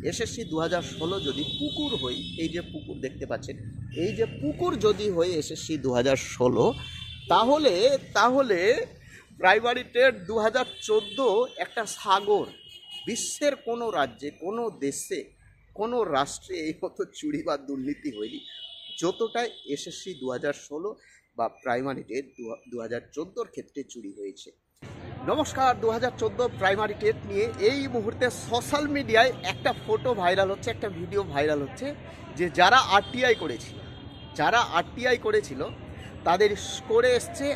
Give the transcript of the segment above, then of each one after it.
SSC 2016 যদি পুকুর হই, এই যে পুকুর দেখতে পাচ্ছেন, এই যে পুকুর যদি হয় এসএসসি 2016, তাহলে তাহলে প্রাইমারি টেট 2014 একটা সাগর। বিশ্বের কোনো রাজ্যে, কোনো দেশে, কোনো রাষ্ট্রে এই মতো চুরি বা দুর্নীতি হয়নি যতটাই এসএসসি 2016 বা প্রাইমারি টেট 2014 ক্ষেত্রে চুরি হয়েছে। নমস্কার, 2014 প্রাইমারি টেট নিয়ে এই মুহূর্তে সোশ্যাল মিডিয়ায় একটা ফটো ভাইরাল হচ্ছে, একটা ভিডিও ভাইরাল হচ্ছে, যে যারা আরটিআই করেছিল তাদের স্কোরে এসছে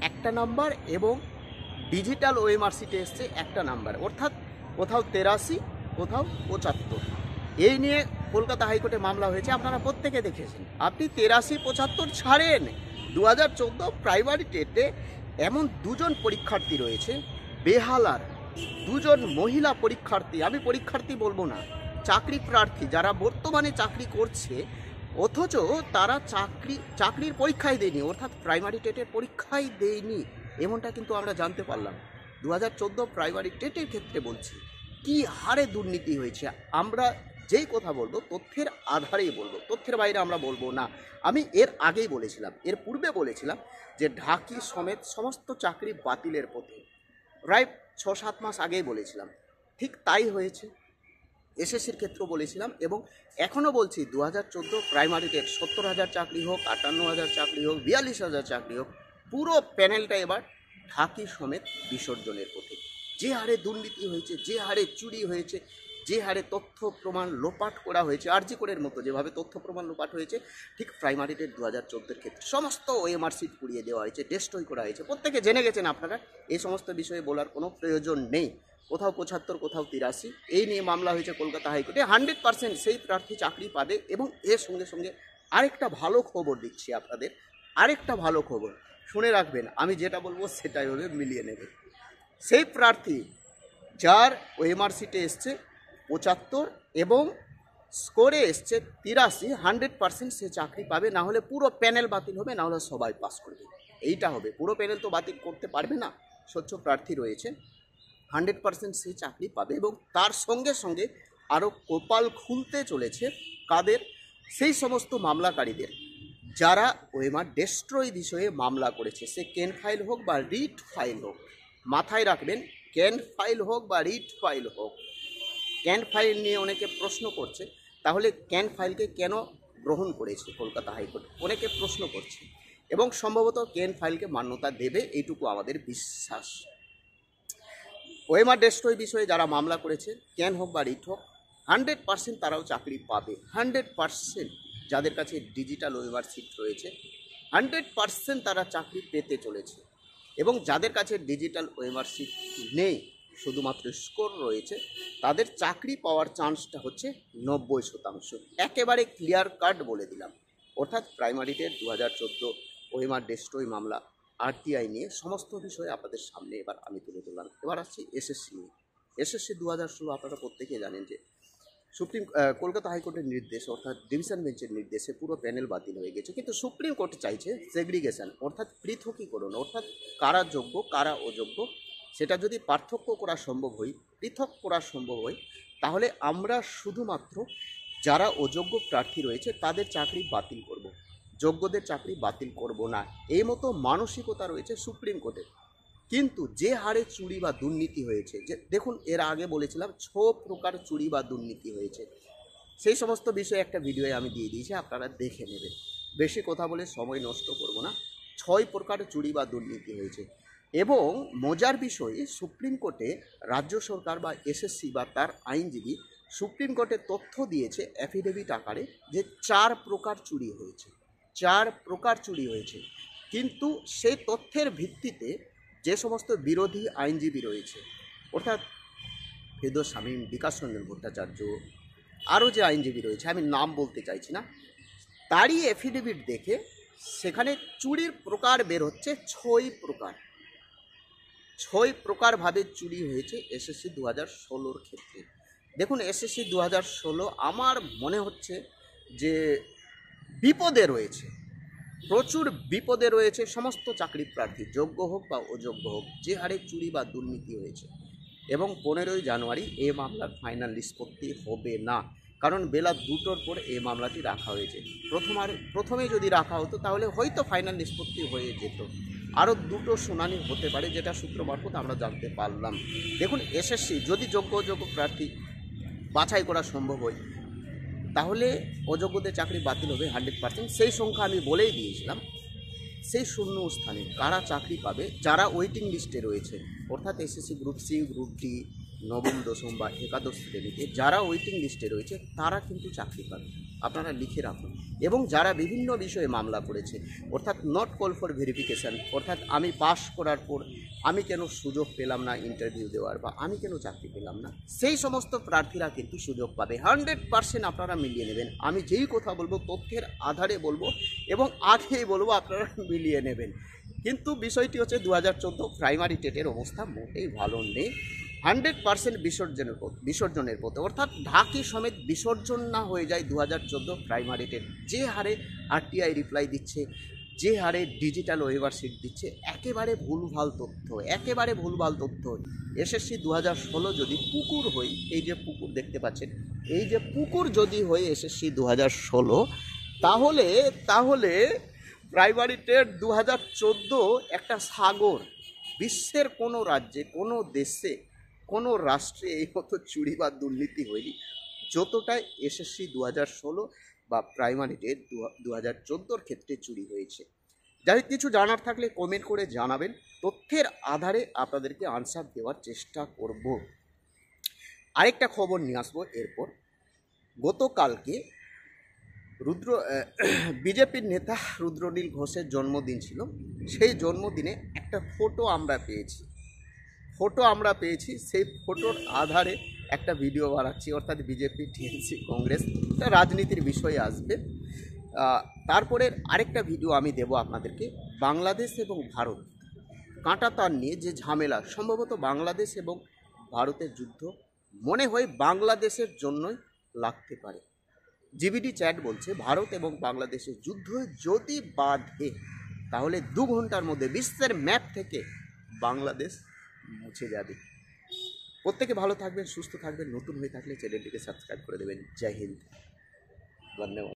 একটা নাম্বার এবং ডিজিটাল ওএমআর শিটে এসছে একটা নাম্বার, অর্থাৎ কোথাও 83, কোথাও 75। এই নিয়ে কলকাতা হাইকোর্টে মামলা হয়েছে, আপনারা প্রত্যেকে দেখেছেন। আপনি 83, 75 ছাড়েন, 2014 প্রাইমারি টেটে এমন দুজন পরীক্ষার্থী রয়েছে, বেহালার দুজন মহিলা পরীক্ষার্থী, আমি পরীক্ষার্থী বলবো না, চাকরি প্রার্থী, যারা বর্তমানে চাকরি করছে অথচ তারা চাকরির পরীক্ষাই দেয়নি, অর্থাৎ প্রাইমারি টেটের পরীক্ষাই দেয়নি, এমনটা কিন্তু আমরা জানতে পারলাম। 2014 প্রাইমারি টেটের ক্ষেত্রে বলছি কি হারে দুর্নীতি হয়েছে। আমরা যেই কথা বলবো তথ্যের আধারেই বলবো, তথ্যের বাইরে আমরা বলবো না। আমি এর আগেই বলেছিলাম, এর পূর্বে বলেছিলাম যে ঢাকি সমেত সমস্ত চাকরি বাতিলের পথে, প্রায় 6-7 মাস আগেই বলেছিলাম, ঠিক তাই হয়েছে। এসএসসির ক্ষেত্রেও বলেছিলাম এবং এখনও বলছি, 2014 প্রাইমারি টেট 70,000 চাকরি হোক, 58,000 চাকরি হোক, 42,000 চাকরি হোক, পুরো প্যানেলটা এবার ঢাকি সমেত বিসর্জনের পথে। যে হারে দুর্নীতি হয়েছে, যে হারে চুরি হয়েছে, যে হারে তথ্য প্রমাণ লোপাট করা হয়েছে, আরজি কোডের মতো যেভাবে তথ্য প্রমাণ লোপাট হয়েছে, ঠিক প্রাইমারি টেট 2014 ক্ষেত্রে সমস্ত ওএমআর শিট পুড়িয়ে দেওয়া হয়েছে, ডেস্ট্রয় করা হয়েছে। প্রত্যেকে জেনে গেছেন আপনারা, এই সমস্ত বিষয়ে বলার কোনো প্রয়োজন নেই। কোথাও 75, কোথাও 83, এই নিয়ে মামলা হয়েছে কলকাতা হাইকোর্টে। 100% সেই প্রার্থী চাকরি পাবে। এবং এর সঙ্গে সঙ্গে আরেকটা ভালো খবর দিচ্ছি আপনাদের, আরেকটা ভালো খবর শুনে রাখবেন, আমি যেটা বলবো সেটাই হবে, মিলিয়ে নেবে। সেই প্রার্থী যার ওএমআর শিটে এসছে 75 এবং স্কোরে এসছে 83, 100% সে চাকরি পাবে, না হলে পুরো প্যানেল বাতিল হবে, না হলে সবাই পাস করবে। এইটা হবে, পুরো প্যানেল তো বাতিল করতে পারবে না, স্বচ্ছ প্রার্থী রয়েছে, 100% সে চাকরি পাবে। এবং তার সঙ্গে সঙ্গে আরও কপাল খুলতে চলেছে কাদের? সেই সমস্ত মামলাকারীদের যারা ওএমআর ডেস্ট্রয় বিষয়ে মামলা করেছে, সে ক্যান ফাইল হোক বা রিট ফাইল হোক। মাথায় রাখবেন, ক্যান ফাইল হোক বা রিট ফাইল হোক। ক্যান ফাইল নিয়ে অনেকে প্রশ্ন করছে, তাহলে ক্যান ফাইলকে কেন গ্রহণ করেছে কলকাতা হাইকোর্ট, অনেকে প্রশ্ন করছে, এবং সম্ভবত ক্যান ফাইলকে মান্যতা দেবে, এইটুকু আমাদের বিশ্বাস। ওএমআর ডেস্ট্রয় বিষয়ে যারা মামলা করেছে, ক্যান হোক বা রিট হোক, 100% তারাও চাকরি পাবে। 100% যাদের কাছে ডিজিটাল ওএমআর শিট রয়েছে, 100% তারা চাকরি পেতে চলেছে। এবং যাদের কাছে ডিজিটাল ওএমআর শিট নেই, শুধুমাত্র স্কোর রয়েছে, তাদের চাকরি পাওয়ার চান্সটা হচ্ছে 90%। একেবারে ক্লিয়ার কাট বলে দিলাম। অর্থাৎ প্রাইমারি টেট 2014 ওএমআর ডেস্ট্রয় মামলা, আরটিআই নিয়ে সমস্ত বিষয়ে আপনাদের সামনে এবার আমি তুলে ধরলাম। এবার আসছি এসএসসি নিয়ে। এসএসসি 2016 আপনারা প্রত্যেকে জানেন যে কলকাতা হাইকোর্টের নির্দেশ, অর্থাৎ ডিভিশন বেঞ্চের নির্দেশে পুরো প্যানেল বাতিল হয়ে গেছে। কিন্তু সুপ্রিম কোর্ট চাইছে সেগ্রিগেশন, অর্থাৎ পৃথকীকরণ, অর্থাৎ কারা যোগ্য কারা অযোগ্য সেটা যদি পার্থক্য করা সম্ভব হয়, পৃথক করা সম্ভব হয়, তাহলে আমরা শুধুমাত্র যারা অযোগ্য প্রার্থী রয়েছে তাদের চাকরি বাতিল করব, যোগ্যদের চাকরি বাতিল করব না, এই মতো মানসিকতা রয়েছে সুপ্রিম কোর্টের। কিন্তু যে হারে চুরি বা দুর্নীতি হয়েছে, যে দেখুন, এর আগে বলেছিলাম 6 প্রকার চুরি বা দুর্নীতি হয়েছে, সেই সমস্ত বিষয়ে একটা ভিডিও আমি দিয়ে দিয়েছি, আপনারা দেখে নেবেন। বেশি কথা বলে সময় নষ্ট করব না। 6 প্রকার চুরি বা দুর্নীতি হয়েছে। এবং মজার বিষয়, সুপ্রিম কোর্টে রাজ্য সরকার বা এসএসসি বা তার আইনজীবী সুপ্রিম কোর্টে তথ্য দিয়েছে অ্যাফিডেভিট আকারে যে 4 প্রকার চুরি হয়েছে, 4 প্রকার চুরি হয়েছে। কিন্তু সেই তথ্যের ভিত্তিতে যে সমস্ত বিরোধী আইনজীবী রয়েছে, অর্থাৎ ফেরদৌস শামীম, বিকাশ রঞ্জন ভট্টাচার্য, আরও যে আইনজীবী রয়েছে, আমি নাম বলতে চাইছি না, তারই এফিডেভিট দেখে সেখানে চুরির প্রকার বের হচ্ছে 6 প্রকার। 6 প্রকারভাবে চুরি হয়েছে এসএসসি 2016 ক্ষেত্রে। দেখুন, এসএসসি 2016 আমার মনে হচ্ছে যে বিপদে রয়েছে, প্রচুর বিপদে রয়েছে সমস্ত চাকরি প্রার্থী, যোগ্য হোক বা অযোগ্য হোক, যে হারে চুরি বা দুর্নীতি হয়েছে। এবং 15ই জানুয়ারি এই মামলার ফাইনাল নিষ্পত্তি হবে না, কারণ বেলা 2টোর পর এই মামলাটি রাখা হয়েছে। প্রথমে যদি রাখা হতো তাহলে হয়তো ফাইনাল নিষ্পত্তি হয়ে যেত, আরও 2টো শুনানি হতে পারে, যেটা সূত্র মারফত আমরা জানতে পারলাম। দেখুন, এসএসসি যদি যোগ্য প্রার্থী বাছাই করা সম্ভব হয় তাহলে অযোগ্যদের চাকরি বাতিল হবে 100%। সেই সংখ্যা আমি বলেই দিয়েছিলাম। সেই শূন্য স্থানে কারা চাকরি পাবে, যারা ওয়েটিং লিস্টে রয়েছে, অর্থাৎ SSC group C, group D, নবম, দশম বা একাদশ শ্রেণীতে যারা ওয়েটিং লিস্টে রয়েছে তারা কিন্তু চাকরি পাবে, আপনারা লিখে রাখুন। এবং যারা বিভিন্ন বিষয়ে মামলা করেছে, অর্থাৎ নট কল ফর ভেরিফিকেশান, অর্থাৎ আমি পাশ করার পর আমি কেন সুযোগ পেলাম না ইন্টারভিউ দেওয়ার, বা আমি কেন চাকরি পেলাম না, সেই সমস্ত প্রার্থীরা কিন্তু সুযোগ পাবে। 100% আপনারা মিলিয়ে নেবেন। আমি যেই কথা বলবো তথ্যের আধারে বলবো এবং আগেই বলবো, আপনারা মিলিয়ে নেবেন। কিন্তু বিষয়টি হচ্ছে 2014 প্রাইমারি টেটের অবস্থা মোটেই ভালো নেই। 100% বিসর্জনের পথে, অর্থাৎ ঢাকি সমেত বিসর্জন না হয়ে যায় 2014 প্রাইমারি টেট। যে হারে আরটিআই রিপ্লাই দিচ্ছে, যে হারে ডিজিটাল ওয়েভার শিট দিচ্ছে, একেবারে ভুলভাল তথ্য। এসএসসি 2016 যদি পুকুর হই, এই যে পুকুর দেখতে পাচ্ছেন, এই যে পুকুর যদি হয়ে এসএসসি 2016, তাহলে প্রাইমারি টেট 2014 একটা সাগর। বিশ্বের কোনো রাজ্যে, কোনো দেশে, কোনো রাষ্ট্রে এই মতো চুরি বা দুর্নীতি হয়নি যতটাই এসএসসি 2016 বা প্রাইমারি টেট 2014 ক্ষেত্রে চুরি হয়েছে। যাই কিছু জানার থাকলে কমেন্ট করে জানাবেন, তথ্যের আধারে আপনাদেরকে আনসার দেওয়ার চেষ্টা করব। আরেকটা খবর নিয়ে আসবো এরপর। গতকালকে বিজেপির নেতা রুদ্রনীল ঘোষের জন্মদিন ছিল। সেই জন্মদিনে একটা ফটো আমরা পেয়েছি। সেই ফটোর আধারে একটা ভিডিও বানাচ্ছি, অর্থাৎ বিজেপি, টিএমসি, কংগ্রেস, এটা রাজনীতির বিষয়ে আসবে। তারপরে আরেকটা ভিডিও আমি দেব আপনাদেরকে, বাংলাদেশ এবং ভারত কাঁটাতার নিয়ে যে ঝামেলা, সম্ভবত বাংলাদেশ এবং ভারতের যুদ্ধ মনে হয় বাংলাদেশের জন্যই লাগতে পারে। জিবিডি চ্যাট বলছে ভারত এবং বাংলাদেশের যুদ্ধ যদি বাধে তাহলে 2 ঘন্টার মধ্যে বিশ্বের ম্যাপ থেকে বাংলাদেশ মুছে যাবে। প্রত্যেকে ভালো থাকবেন, সুস্থ থাকবেন। নতুন হয়ে থাকলে চ্যানেলটিকে সাবস্ক্রাইব করে দেবেন। জয় হিন্দ, ধন্যবাদ।